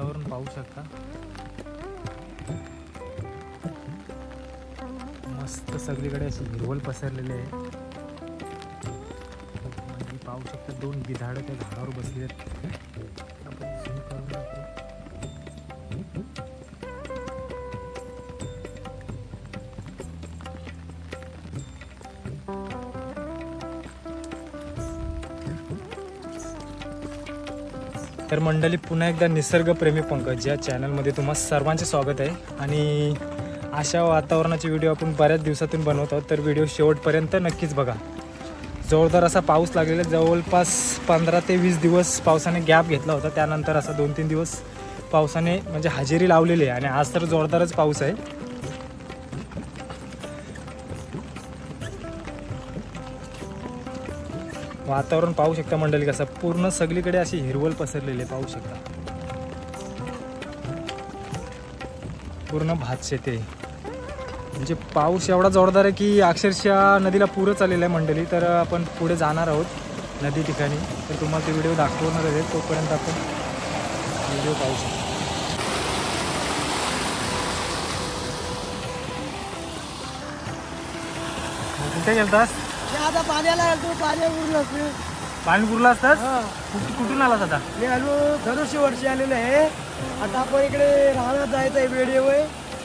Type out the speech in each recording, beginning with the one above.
वातावरण पाहू शकता, मस्त सगळीकडे अशी हिरवळ पसरलेली आहे. म्हणजे पाहू शकता 2 गिधाडं त्या झाडावर बसली आहेत. आपण झूम करून दाखवू. तर मंडळी, पुन्हा एकदा निसर्गप्रेमी पंकज या चॅनलमध्ये तुम्हा सर्वांचे स्वागत आहे. आणि अशा वातावरणाचे व्हिडिओ आपण बऱ्याच दिवसातून बनवत आहोत, तर व्हिडिओ शेवटपर्यंत नक्कीच बघा. जोरदार असा पाऊस लागलेला, जवळपास 15 ते 20 दिवस पावसाने गॅप घेतला होता. त्यानंतर असा 2-3 दिवस पावसाने म्हणजे हजेरी लावलेली आहे आणि आज तर जोरदारच पाऊस आहे. वातावरण पाहू शकता मंडळी, कसं पूर्ण सगळीकडे अशी हिरवळ पसरलेली आहे. पाहू शकता पूर्ण भात शेते, म्हणजे पाऊस एवढा जोरदार आहे की अक्षरशः नदीला पूरच आलेलं आहे मंडळी. तर आपण पुढे जाणार आहोत नदी ठिकाणी, तर तुम्हाला ते व्हिडिओ दाखवणार आहे. तोपर्यंत आपण व्हिडिओ पाहू शकतो. कुठे गेलतास? आता पाण्याला आलो, पाणी उरलं. पाणी पुरलं असतात. कुठून आलास आता? मी आलो दरवर्षी वर्षी आलेलो आहे. आता आपण इकडे राहण्यात जायचं आहे वेळेवर.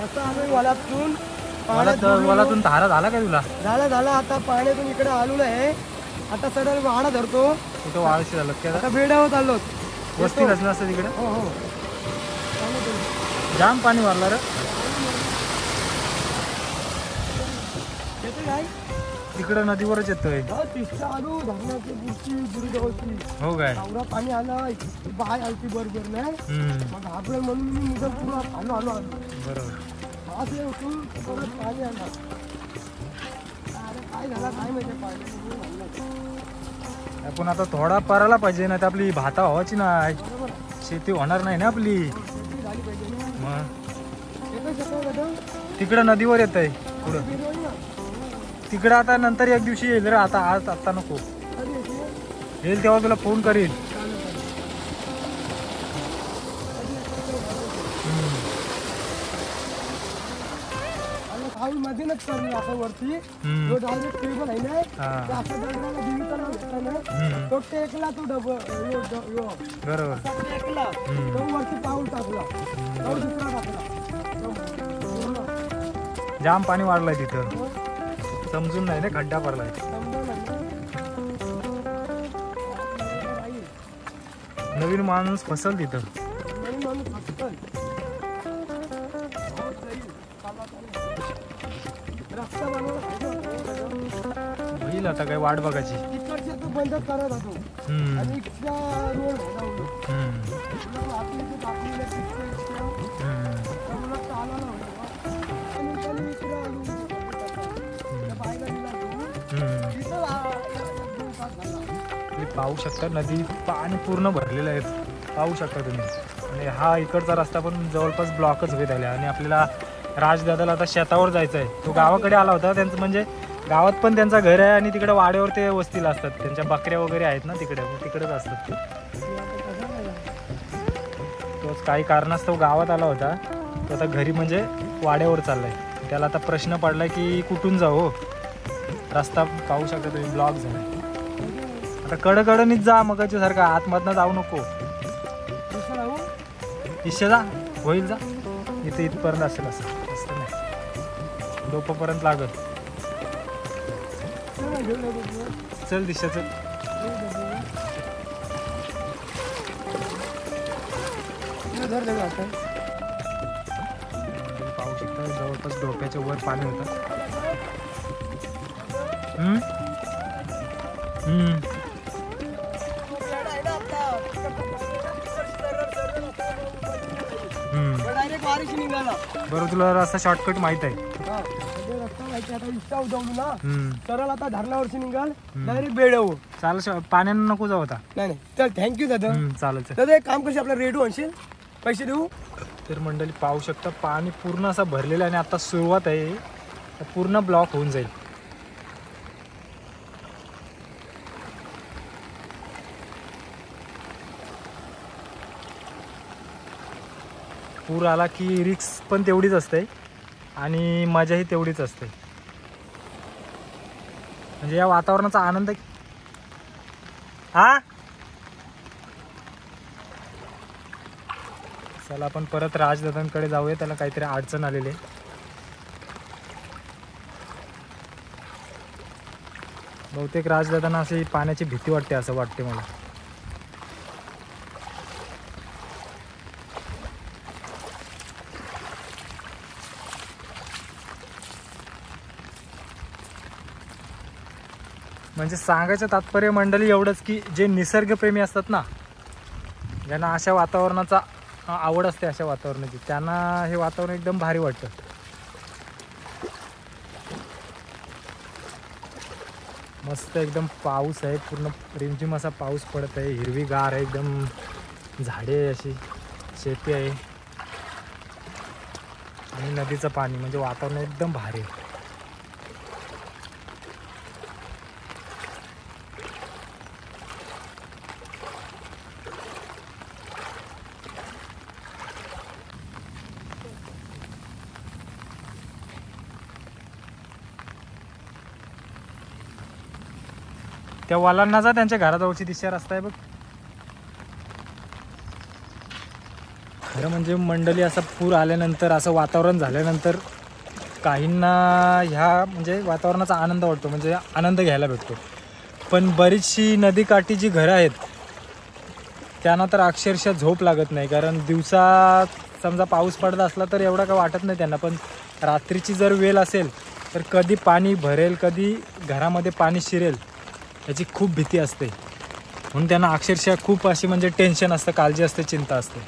आता आम्ही वलातून वलातून धारा झाला का तुला? झाला आता पाण्यातून इकडे आलेलो आहे. आता सडन वाडा धरतो. कुठं वाळशी झालं का? आता बेड्यावर चाललो. वस्ती रचना असतं तिकडे. हो जाम पाणी वारला रे. येते काय तिकडं नदीवरच येतोय. आलू धरणाची बुरची हो काय? एवढा पाणी आलं, बाय आलती बरोबर नाही. मग आपलं म्हणून मी निघून पुरा आलो. बरोबर असं उठून परत पाणी आलं. अरे काय झालं काय माहिती पाणी. आपण आता थोडा परायला पाहिजे ना, तर आपली भाता व्हायची नाही, शेती होणार नाही ना आपली. झाली पाहिजे ना. मग तिकडं नदीवर येत आहे पुढं. तिकडं आता नंतर एक दिवशी येईल रे. आता नको. येईल तेव्हा तुला फोन करील. मधूनच करली आपण वरती. जो डायरेक्ट टेबल आहे ना, असं दगडाला दिवसाला भेटला ना, तो टेकला तो बरोबर टेकला, तो वरती पाऊल टाकला, तो दुसरा टाकला. जाम पाणी वाढलंय तिथं, समजून नाही ना खड्डा पडलाय. नवीन माणूस फसल तिथं. होईल आता काय वाट बघायची. तू बंद करत होतो आणि पाहू शकता नदी पाणी पूर्ण भरलेलं आहे. पाहू शकता तुम्ही. आणि हा इकडचा रस्ता पण जवळपास ब्लॉकच होत आला. आणि आपल्याला राजदादाला आता शेतावर जायचं आहे. तो गावाकडे आला होता. त्यांचं म्हणजे गावात पण त्यांचं घर आहे आणि तिकडे वाड्यावर ते वस्तीला असतात. त्यांच्या बकऱ्या वगैरे आहेत ना तिकडे, तिकडेच असतात ते. तोच काही कारणास्तव गावात आला होता. तो आता घरी म्हणजे वाड्यावर चाललाय. त्याला आता प्रश्न पडलाय की कुठून जाऊ. रस्ता पाहू शकता तुम्ही, ब्लॉक झाला. आता कडकडणीच जा, मगाच्या सारखा आतमधनं जाऊ नको. इशे जा, होईल जा. इथपर्यंत असेल असं असतं नाही, डोपापर्यंत लागत. चल दिशाचं. पाहू शकता जवळपास डोक्याच्या वर पाणी होतं. बरोबर, तुला रस्ता शॉर्टकट माहित आहे. सरळ आता धरणावरची निघाल डायरेक्ट बेडवर. चालेल, पाण्यानं नको जाऊ आता. नाही चल, थँक्यू दादा. चालेल दादा एक काम कशी आपला रेडिओ आणशील, पैसे देऊ. तर मंडळी पाहू शकता पाणी पूर्ण असं भरलेलं आहे आणि आता सुरुवात आहे, पूर्ण ब्लॉक होऊन जाईल. पूर आला की रिस्क पण तेवढीच असते आणि मजाही तेवढीच असते. म्हणजे या वातावरणाचा आनंद. हा चला आपण परत राजदादांकडे जाऊया, त्याला काहीतरी अडचण आलेली आहे. बहुतेक राजदादांना अशी पाण्याची भीती वाटते असं वाटते मला. म्हणजे सांगायचं तात्पर्य मंडळी एवढंच की जे निसर्गप्रेमी असतात ना, ज्यांना अशा वातावरणाचा आवड असते, अशा वातावरणाची, त्यांना हे वातावरण एकदम भारी वाटतं. मस्त एकदम पाऊस आहे, पूर्ण रिमझिम असा पाऊस पडत आहे, हिरवीगार आहे एकदम, झाडे अशी, शेती आहे आणि नदीचं पाणी, म्हणजे वातावरण एकदम भारी आहे. त्या वालांना जा, त्यांच्या घराजवळची दिशा रस्ता आहे बघ. खरं म्हणजे मंडळी असं पूर आल्यानंतर, असं वातावरण झाल्यानंतर काहींना ह्या म्हणजे वातावरणाचा आनंद वाटतो, म्हणजे आनंद घ्यायला भेटतो. पण बरीचशी नदीकाठी जी घरं आहेत त्यांना तर अक्षरशः झोप लागत नाही. कारण दिवसा समजा पाऊस पडत असला तर एवढा काय वाटत नाही त्यांना, पण रात्रीची जर वेळ असेल तर कधी पाणी भरेल, कधी घरामध्ये पाणी शिरेल याची खूप भीती असते. म्हणून त्यांना अक्षरशः खूप अशी म्हणजे टेन्शन असतं, काळजी असते, चिंता असते.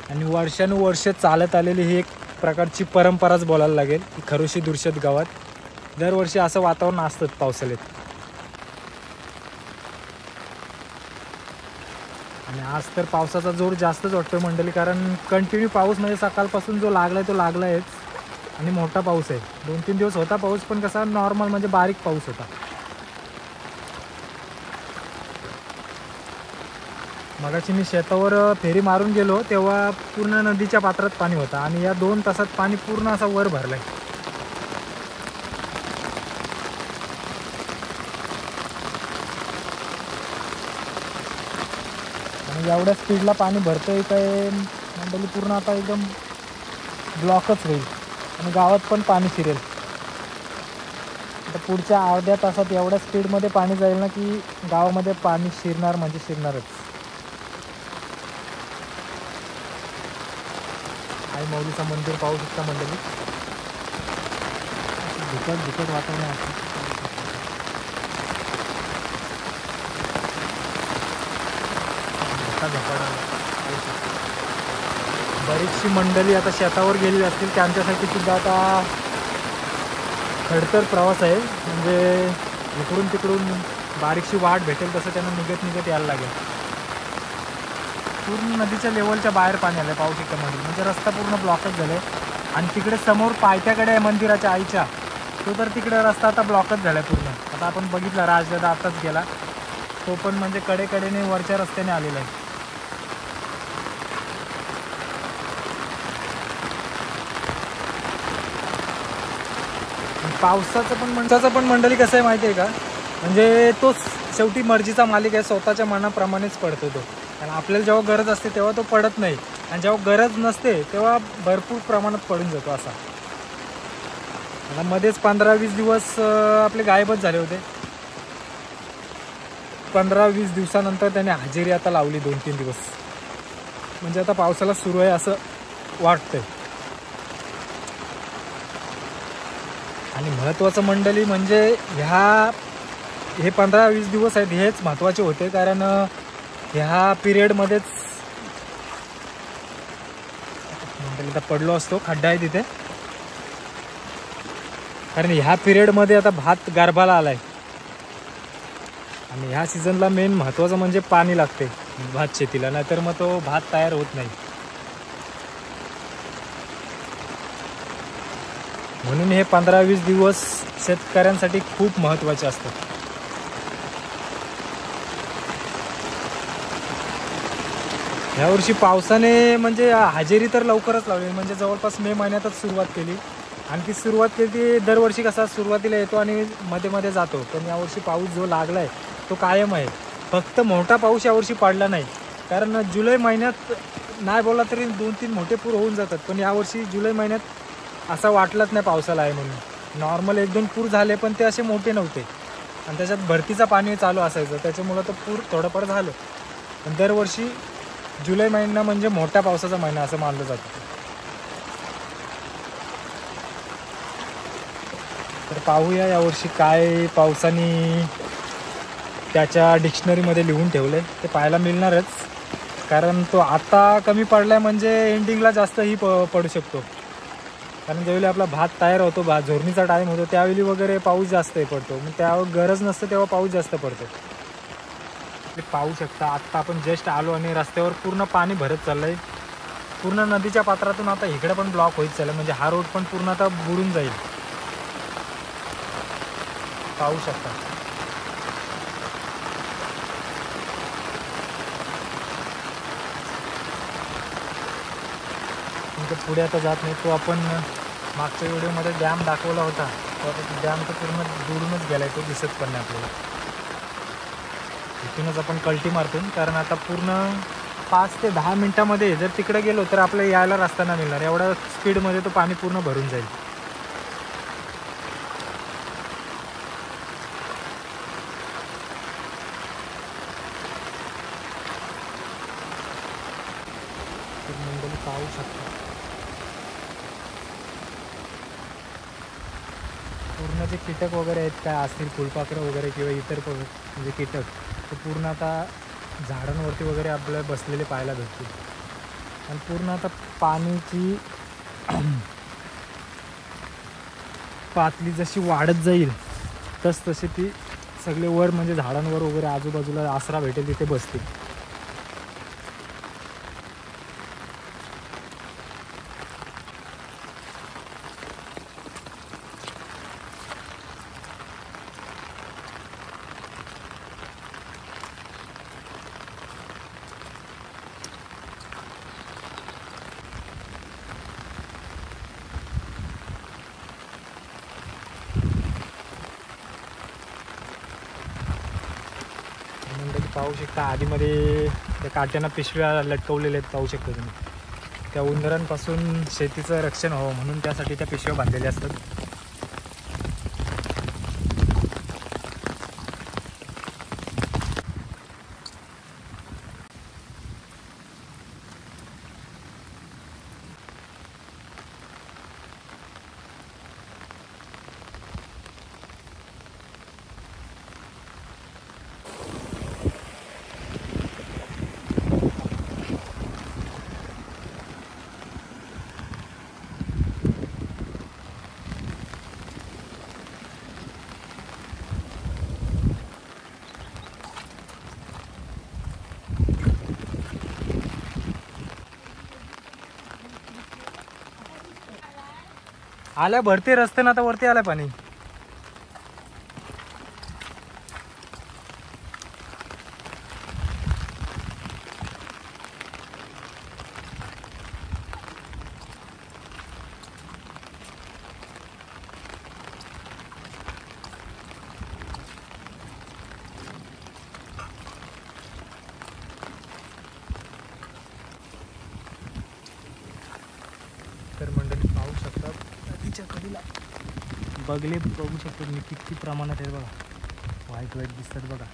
आणि वर्षानुवर्ष चालत आलेली ही एक प्रकारची परंपराच बोलायला लागेल की खरोशी दुर्शत गावात दरवर्षी असं वातावरण असतं पावसाळ्यात. आणि आज तर पावसाचा जोर जास्तच वाटतोय मंडळी, कारण कंटिन्यू पाऊस म्हणजे सकाळपासून जो लागलाय तो लागलायच आणि मोठा पाऊस आहे. 2-3 दिवस होता पाऊस, पण कसा नॉर्मल म्हणजे बारीक पाऊस होता. मगाशी मी शेतावर फेरी मारून गेलो तेव्हा पूर्ण नदीच्या पात्रात पाणी होतं आणि या 2 तासात पाणी पूर्ण असा वर भरलाय. आणि एवढ्या स्पीडला पाणी भरतंय काय मंडळी, पूर्ण आता एकदम ब्लॉकच होईल आणि गावात पण पाणी शिरेल. आता पुढच्या अर्ध्या तासात एवढ्या स्पीडमध्ये पाणी जाईल ना की गावामध्ये पाणी शिरणार म्हणजे शिरणारच. आई माऊलीचं मंदिर पाहू शकता मंडळी, धुकट वातावरण असतं. बरीचशी मंडळी आता शेतावर गेलेली असतील, त्यांच्यासाठी सुद्धा आता खडतर प्रवास आहे. म्हणजे इकडून तिकडून बारीकशी वाट भेटेल तसं त्यांना निघत यायला लागेल. पूर्ण नदीच्या लेवलच्या बाहेर पाणी आलं पाहू शकता मंदिर, म्हणजे रस्ता पूर्ण ब्लॉकच झाला आहे. आणि तिकडे समोर पायथ्याकडे आहे मंदिराच्या आईच्या, तो तर तिकडे रस्ता आता ब्लॉकच झाला आहे पूर्ण. आता आपण बघितला राजदादा आताच गेला, तो पण म्हणजे कडेने वरच्या रस्त्याने आलेला आहे. पावसाचं पण मंडळी कसं आहे माहिती आहे का, म्हणजे तो शेवटी मर्जीचा मालिक आहे, स्वतःच्या मनाप्रमाणेच पडतो तो. आणि आपल्याला जेव्हा गरज असते तेव्हा तो पडत नाही, आणि जेव्हा गरज नसते तेव्हा भरपूर प्रमाणात पडून जातो असा. आता मध्येच 15-20 दिवस आपले गायबच झाले होते. 15-20 दिवसानंतर त्याने हजेरी आता लावली 2-3 दिवस. म्हणजे आता पावसाला सुरू आहे असं वाटतंय. आणि महत्त्वाचं मंडळी म्हणजे हे 15-20 दिवस आहेत हेच महत्त्वाचे होते, कारण ह्या पिरियडमध्येच मंडळी आता पडलो असतो, खड्डा आहे तिथे. कारण ह्या पिरियडमध्ये आता भात गारभाला आलाय आणि ह्या सीझनला मेन महत्त्वाचं म्हणजे पाणी लागते भात शेतीला, नाहीतर मग तो भात तयार होत नाही. म्हणून हे 15-20 दिवस शेतकऱ्यांसाठी खूप महत्त्वाचे असतात. यावर्षी पावसाने म्हणजे हजेरी तर लवकरच लावली, म्हणजे जवळपास मे महिन्यातच सुरुवात केली. आणि ती सुरुवात केली ती दरवर्षी कसा सुरुवातीला येतो आणि मध्ये मध्ये जातो, पण यावर्षी पाऊस जो लागला आहे तो कायम आहे. फक्त मोठा पाऊस यावर्षी पडला नाही, कारण जुलै महिन्यात नाही बोलला तरी 2-3 मोठे पूर होऊन जातात, पण यावर्षी जुलै महिन्यात असं वाटलंच नाही पावसाला आहे म्हणून. नॉर्मल 1-2 पूर झाले, पण ते असे मोठे नव्हते आणि त्याच्यात भरतीचा पाणी चालू असायचं, त्याच्यामुळं तर पूर थोडंफार झालं. पण दरवर्षी जुलै महिना म्हणजे मोठ्या पावसाचा महिना असं मानलं जातं. तर पाहूया यावर्षी काय पावसाने त्याच्या डिक्शनरीमध्ये लिहून ठेवलं आहे ते पाहायला मिळणारच, कारण तो आता कमी पडला आहे म्हणजे एंडिंगला जास्तही पडू शकतो. कारण ज्यावेळी आपला भात तयार होतो, झोडणीचा टाईम होतो, त्यावेळी वगैरे पाऊस जास्त पडतो, मग त्यावर गरज नसते तेव्हा पाऊस जास्त पडतो. ते पाहू शकता आत्ता आपण जस्ट आलो आणि रस्त्यावर पूर्ण पाणी भरत चाललं आहे. पूर्ण नदीच्या पात्रातून आता इकडे पण ब्लॉक होत चाललं, म्हणजे हा रोड पण पूर्ण आता बुडून जाईल. पाहू शकता पुढे आता जात नाही. तो आपण मागच्या व्हिडिओमध्ये डॅम दाखवला होता, तो आता डॅम तर पूर्ण बुडूनच गेला आहे, तो दिसत पण नाही आपल्याला. इथूनच आपण कल्टी मारतो, कारण आता पूर्ण 5 ते 10 मिनटामध्ये जर तिकडे गेलो तर आपल्याला यायला रस्ता नाही मिळणार, एवढ्या स्पीडमध्ये तो पाणी पूर्ण भरून जाईल. मंडळी पाहू शकता पूर्ण जे कीटक वगैरे आहेत काय असतील, फुलपाखरं वगैरे किंवा इतर म्हणजे कीटक, ते पूर्ण आता झाडांवरती वगैरे आपल्याला बसलेले पाहायला भेटतील. आणि पूर्ण आता पाण्याची पातळी जशी वाढत जाईल तशी ती सगळे वर म्हणजे झाडांवर वगैरे आजूबाजूला आसरा भेटेल तिथे बसतील. पाहू शकता आधीमध्ये त्या काट्यांना पिशव्या लटकवलेल्या आहेत, पाहू शकता तुम्ही. त्या उंदरांपासून शेतीचं रक्षण व्हावं म्हणून त्यासाठी त्या पिशव्या बांधलेल्या असतात. आल्या भरते रस्ते ना, आता वरती आलं पाणी. तर मंडळी पाहू शकता नदीच्या कडेला बगले बघू शकतो मी किती प्रमाणात आहे बघा, व्हाईट व्हाईट दिसतात बघा.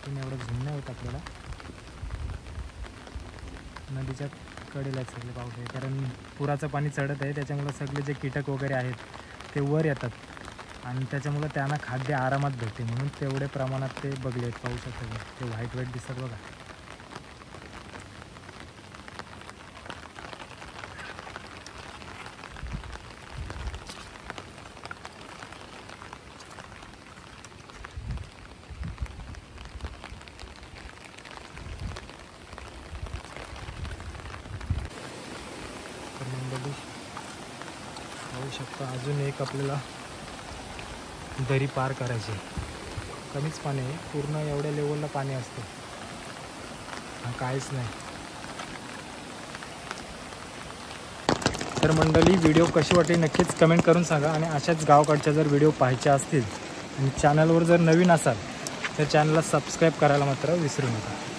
पण एवढं झूम नाही होत आपल्याला. नदीच्या कडेला सगळे पाऊस आहे, कारण पुराचं पाणी चढत आहे, त्याच्यामुळं सगळे जे कीटक वगैरे आहेत ते वर येतात आणि त्याच्यामुळं त्यांना खाद्य आरामात भेटते, म्हणून तेवढे प्रमाणात ते बगले आहेत. पाहू शकता ते व्हाईट व्हाईट दिसतात बघा. पाहू शकता अजून एक आपल्याला दरी पार करायची. कमीच पाणी आहे, पूर्ण एवढ्या लेवलला पाणी असतं, काहीच नाही. तर मंडळी व्हिडिओ कशी वाटली नक्कीच कमेंट करून सांगा आणि अशाच गावाकडच्या जर व्हिडिओ पाहायचे असतील आणि चॅनलवर जर नवीन असाल तर चॅनलला सबस्क्राईब करायला मात्र विसरू नका.